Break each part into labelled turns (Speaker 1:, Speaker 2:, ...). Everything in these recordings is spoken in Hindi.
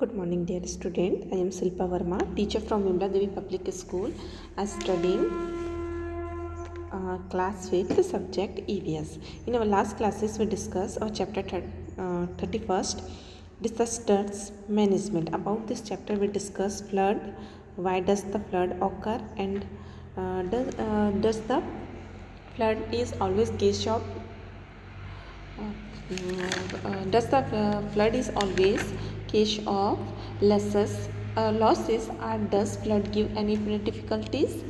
Speaker 1: Good morning, dear student. I am Silpa Verma, teacher from Vimla Devi Public School. I am studying class 5th subject EVS. In our last classes, we discussed our chapter 31st, disasters management. About this chapter, we discussed flood. Why does the flood occur, and does the flood is always case of does the flood is always case of losses, or does flood give any difficulties?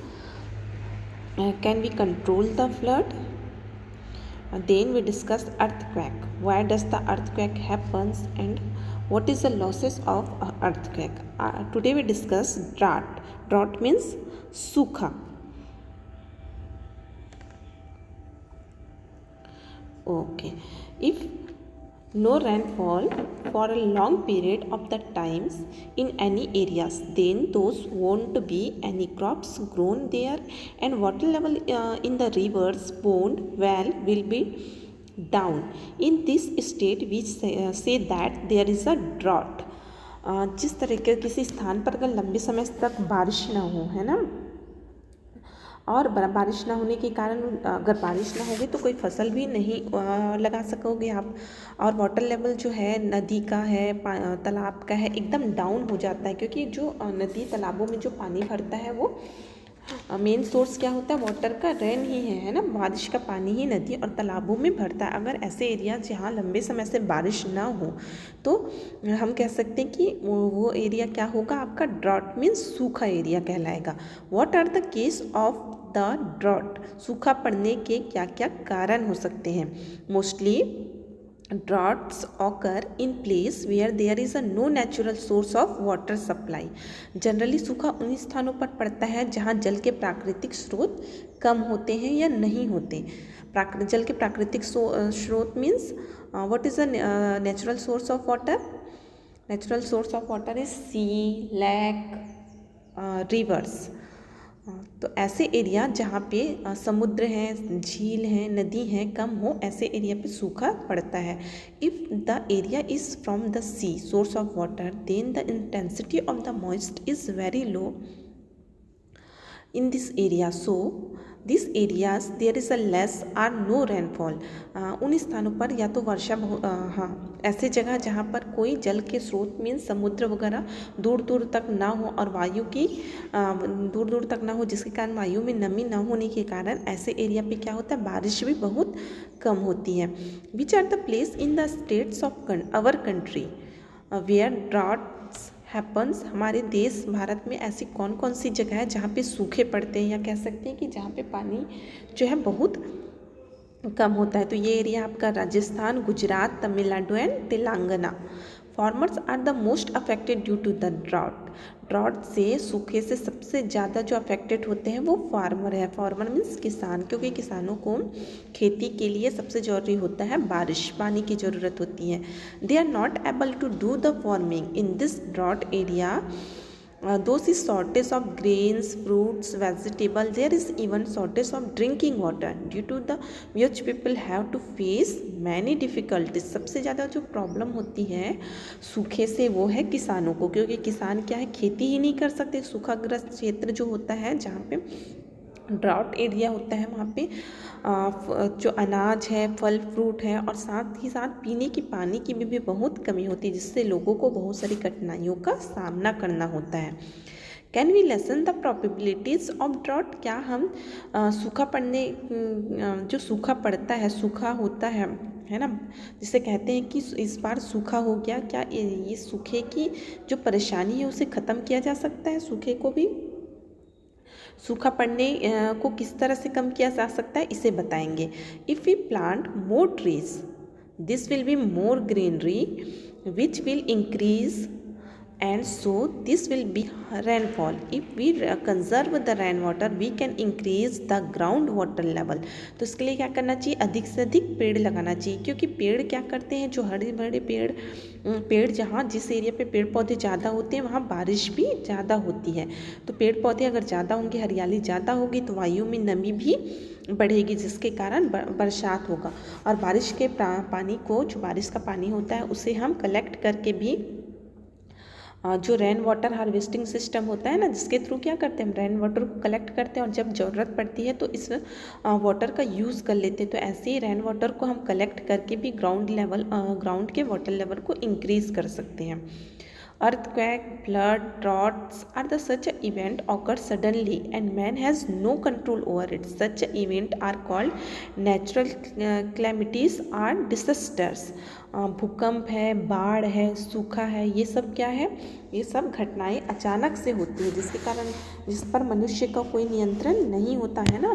Speaker 1: Can we control the flood? Then we discussed earthquake. Why does the earthquake happens, and what is the losses of earthquake? Today we discuss drought. Drought means सूखा. Okay, if no rainfall for a long period of the times in any areas, then those won't be any crops grown there, and water level in the rivers, pond, well will be down. In this state we say that there is a drought. जिस तरह के किसी स्थान पर अगर लंबे समय तक बारिश ना हो, है ना, और बारिश ना होने के कारण अगर बारिश ना होगी तो कोई फसल भी नहीं लगा सकोगे आप, और वाटर लेवल जो है नदी का है, तालाब का है, एकदम डाउन हो जाता है, क्योंकि जो नदी तालाबों में जो पानी भरता है वो मेन सोर्स क्या होता है, वाटर का, रेन ही है ना, बारिश का पानी ही नदी और तालाबों में भरता है. अगर ऐसे एरिया जहाँ लंबे समय से बारिश ना हो तो हम कह सकते हैं कि वो एरिया क्या होगा, आपका ड्रॉट मीन्स सूखा एरिया कहलाएगा. What are the causes of the drought? सूखा पड़ने के क्या क्या कारण हो सकते हैं? Mostly droughts occur in place where there is a no natural source of water supply. Generally सूखा उन स्थानों पर पड़ता है जहाँ जल के प्राकृतिक स्रोत कम होते हैं या नहीं होते. जल के प्राकृतिक स्रोत means what is the natural source of water? Natural source of water is sea, lake, rivers. तो ऐसे एरिया जहाँ पे समुद्र हैं, झील हैं, नदी हैं कम हो, ऐसे एरिया पे सूखा पड़ता है. If the area is from the sea source of water, then the intensity of the moist is very low in this area, so these areas there is a less or no rainfall. उन स्थानों पर या तो वर्षा ऐसे जगह जहाँ पर कोई जल के स्रोत मीन्स समुद्र वगैरह दूर दूर तक ना हो और वायु की दूर दूर तक ना हो, जिसके कारण वायु में नमी ना होने के कारण ऐसे एरिया पे क्या होता है, बारिश भी बहुत कम होती है. Which are the place in the states of our country where droughts happens? हमारे देश भारत में ऐसी कौन कौन सी जगह है जहाँ पे सूखे पड़ते हैं, या कह सकते हैं कि जहाँ पे पानी जो है बहुत कम होता है. तो ये एरिया आपका Rajasthan, Gujarat, Tamil Nadu and Telangana. Farmers are the most affected due to the drought. Drought से, सूखे से सबसे ज़्यादा जो अफेक्टेड होते हैं वो फार्मर है. फार्मर मीन्स किसान, क्योंकि किसानों को खेती के लिए सबसे ज़रूरी होता है बारिश, पानी की ज़रूरत होती है. They are not able to do the farming in this drought area. Those is shortage of grains, fruits, vegetable. There is even shortage of drinking water due to the which people have to face many difficulties. सबसे ज़्यादा जो प्रॉब्लम होती है सूखे से वो है किसानों को, क्योंकि किसान क्या है, खेती ही नहीं कर सकते. सूखाग्रस्त क्षेत्र जो होता है, जहाँ पे ड्राउट एरिया होता है, वहाँ पे जो अनाज है, फल फ्रूट है, और साथ ही साथ पीने की पानी की भी बहुत कमी होती है, जिससे लोगों को बहुत सारी कठिनाइयों का सामना करना होता है. Can we lessen the probabilities of drought? क्या हम सूखा पड़ने, जो सूखा पड़ता है, सूखा होता है ना, जिसे कहते हैं कि इस बार सूखा हो गया, क्या ये सूखे की जो परेशानी है उसे ख़त्म किया जा सकता है? सूखे को भी, सूखा पड़ने को किस तरह से कम किया जा सकता है, इसे बताएंगे. If we plant more trees, this will be more greenery which will increase and so this will be rainfall. If we conserve the rain water, we can increase the ground water level. तो इसके लिए क्या करना चाहिए, अधिक से अधिक पेड़ लगाना चाहिए, क्योंकि पेड़ क्या करते हैं, जो हरे भरे पेड़ जहाँ जिस एरिया पे पेड़ पौधे ज़्यादा होते हैं वहाँ बारिश भी ज़्यादा होती है. तो पेड़ पौधे अगर ज़्यादा होंगे, हरियाली ज़्यादा होगी, तो वायु में नमी भी बढ़ेगी, जिसके कारण बरसात होगा. और बारिश के पानी को, जो बारिश का पानी होता है, उसे हम कलेक्ट करके भी जो रेन वाटर हार्वेस्टिंग सिस्टम होता है ना, जिसके थ्रू क्या करते हैं हम रेन वाटर को कलेक्ट करते हैं और जब ज़रूरत पड़ती है तो इस वाटर का यूज़ कर लेते हैं। तो ऐसे ही रेन वाटर को हम कलेक्ट करके भी ग्राउंड के वाटर लेवल को इंक्रीज़ कर सकते हैं। Earthquake, flood, droughts are the such an event occurs suddenly and man has no control over it. Such an event are called natural calamities or disasters. भूकंप है, बाढ़ है, सूखा है, ये सब क्या है, ये सब घटनाएं अचानक से होती है जिस पर मनुष्य का कोई नियंत्रण नहीं होता है ना,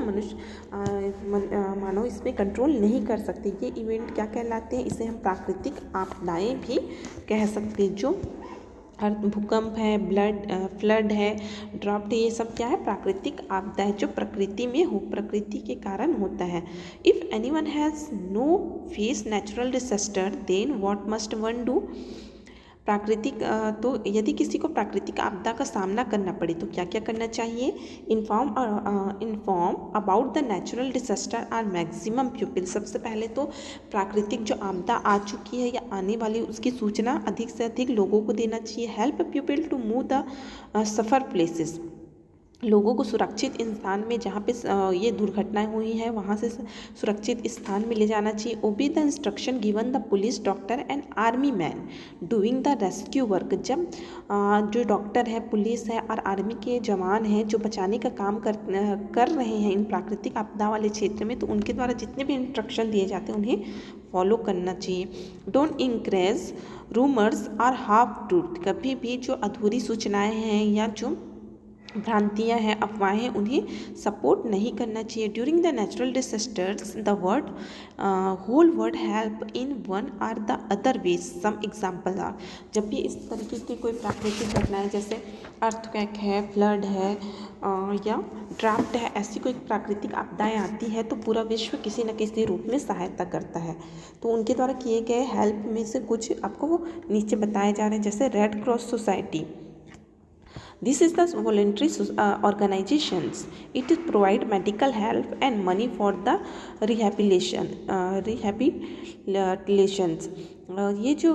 Speaker 1: मानव इसमें कंट्रोल नहीं कर सकते। ये इवेंट क्या कहलाते हैं, इसे हम प्राकृतिक आपदाएं भी कह सकते हैं। जो भूकंप है, फ्लड है, ड्राफ्ट है, ये सब क्या है, प्राकृतिक आपदा है जो प्रकृति के कारण होता है। If anyone has no face natural disaster then what must one do. तो यदि किसी को प्राकृतिक आपदा का सामना करना पड़े तो क्या क्या करना चाहिए। Inform about the natural disaster are maximum people. सबसे पहले तो प्राकृतिक जो आपदा आ चुकी है या आने वाली उसकी सूचना अधिक से अधिक लोगों को देना चाहिए। Help people to move the safer places. लोगों को सुरक्षित स्थान में जहाँ पे ये दुर्घटनाएं हुई हैं वहाँ से सुरक्षित स्थान में ले जाना चाहिए। Obey the instruction given the police, doctor and army man doing the rescue work. जब जो डॉक्टर है, पुलिस है और आर्मी के जवान हैं जो बचाने का काम कर रहे हैं इन प्राकृतिक आपदा वाले क्षेत्र में, तो उनके द्वारा जितने भी इंस्ट्रक्शन दिए जाते हैं उन्हें फॉलो करना चाहिए। डोंट इंकरेज रूमर्स और हाफ ट्रूथ। कभी भी जो अधूरी सूचनाएं हैं या जो भ्रांतियाँ हैं, अफवाहें, उन्हें सपोर्ट नहीं करना चाहिए। During the natural disasters the whole world help in one or the other ways. Some example are. जब भी इस तरीके की कोई प्राकृतिक घटनाएं जैसे अर्थक्वेक है, फ्लड है या ड्राफ्ट है, ऐसी कोई प्राकृतिक आपदाएं आती है तो पूरा विश्व किसी न किसी रूप में सहायता करता है। तो उनके द्वारा किए गए हेल्प में से कुछ आपको वो नीचे बताए जा रहे हैं। जैसे red cross society, this is the voluntary organizations. It provide medical help and money for the rehabilitations. ये जो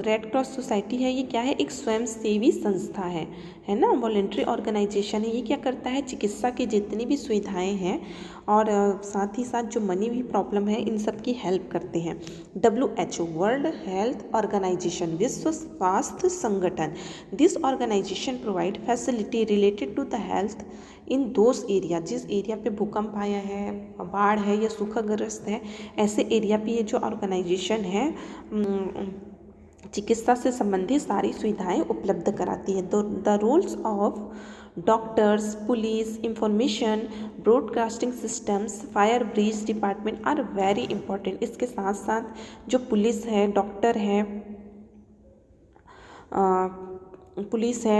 Speaker 1: रेड क्रॉस सोसाइटी है ये क्या है, एक स्वयंसेवी संस्था है ना, वॉलेंट्री ऑर्गेनाइजेशन है। ये क्या करता है, चिकित्सा की जितनी भी सुविधाएं हैं और साथ ही साथ जो मनी भी प्रॉब्लम है इन सब की हेल्प करते हैं। WHO वर्ल्ड हेल्थ ऑर्गेनाइजेशन, विश्व स्वास्थ्य संगठन। This organisation provide facility related to the health in those area. जिस एरिया पे भूकंप आया है, बाढ़ है या सूखाग्रस्त है, ऐसे एरिया पे ये जो ऑर्गेनाइजेशन है चिकित्सा से संबंधित सारी सुविधाएं उपलब्ध कराती है। The roles of doctors, police, information broadcasting systems, fire bridge department are very important. इसके साथ साथ जो पुलिस है, डॉक्टर है,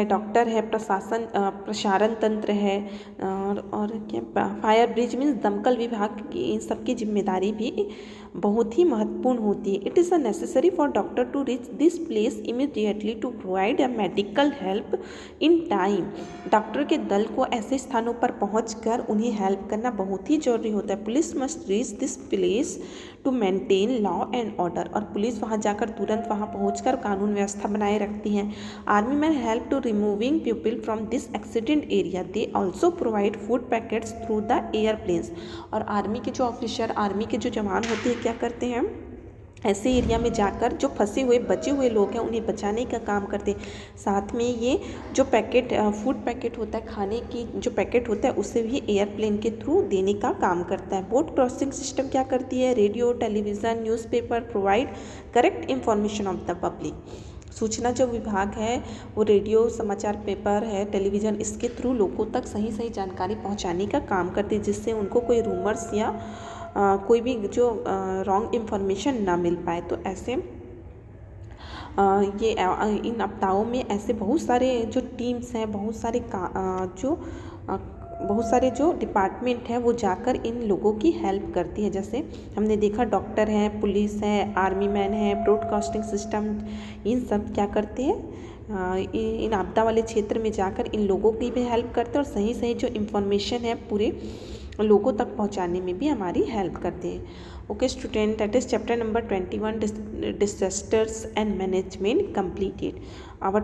Speaker 1: डॉक्टर है, प्रसारण तंत्र है और क्या फायर ब्रिज मीन्स दमकल विभाग की, इन सब की जिम्मेदारी भी बहुत ही महत्वपूर्ण होती है। It is a necessary for doctor to reach this place immediately to provide a medical help in time. Doctor के दल को ऐसे स्थानों पर पहुंचकर उन्हें हेल्प करना बहुत ही जरूरी होता है। Police must reach this place to maintain law and order. और पुलिस वहां जाकर तुरंत वहां पहुंचकर कानून व्यवस्था बनाए रखती है। Army man help to removing people from this accident area. They also provide food packets through the airplanes. और आर्मी के जो ऑफिसर, आर्मी के जो जवान होते हैं क्या करते हैं, ऐसे एरिया में जाकर जो फंसे हुए बचे हुए लोग हैं उन्हें बचाने का काम करते हैं। साथ में ये जो पैकेट फूड पैकेट होता है, खाने की जो पैकेट होता है, उसे भी एयरप्लेन के थ्रू देने का काम करता है। बोट क्रॉसिंग सिस्टम क्या करती है, radio, television, newspaper provide correct information of the public. सूचना जो विभाग है वो रेडियो, समाचार पेपर है, टेलीविज़न, इसके थ्रू लोगों तक सही सही जानकारी पहुंचाने का काम करती है, जिससे उनको कोई रूमर्स या कोई भी जो रॉन्ग इन्फॉर्मेशन ना मिल पाए। तो ऐसे ये इन आपदाओं में ऐसे बहुत सारे जो टीम्स हैं, बहुत सारे जो डिपार्टमेंट हैं वो जाकर इन लोगों की हेल्प करती है। जैसे हमने देखा डॉक्टर हैं, पुलिस है, आर्मी मैन है, ब्रॉडकास्टिंग सिस्टम, इन सब क्या करते हैं, इन आपदा वाले क्षेत्र में जाकर इन लोगों की भी हेल्प करते हैं और सही सही जो इन्फॉर्मेशन है पूरे लोगों तक पहुंचाने में भी हमारी हेल्प करते हैं। Okay student, that is chapter number 21 disasters and management completed. Our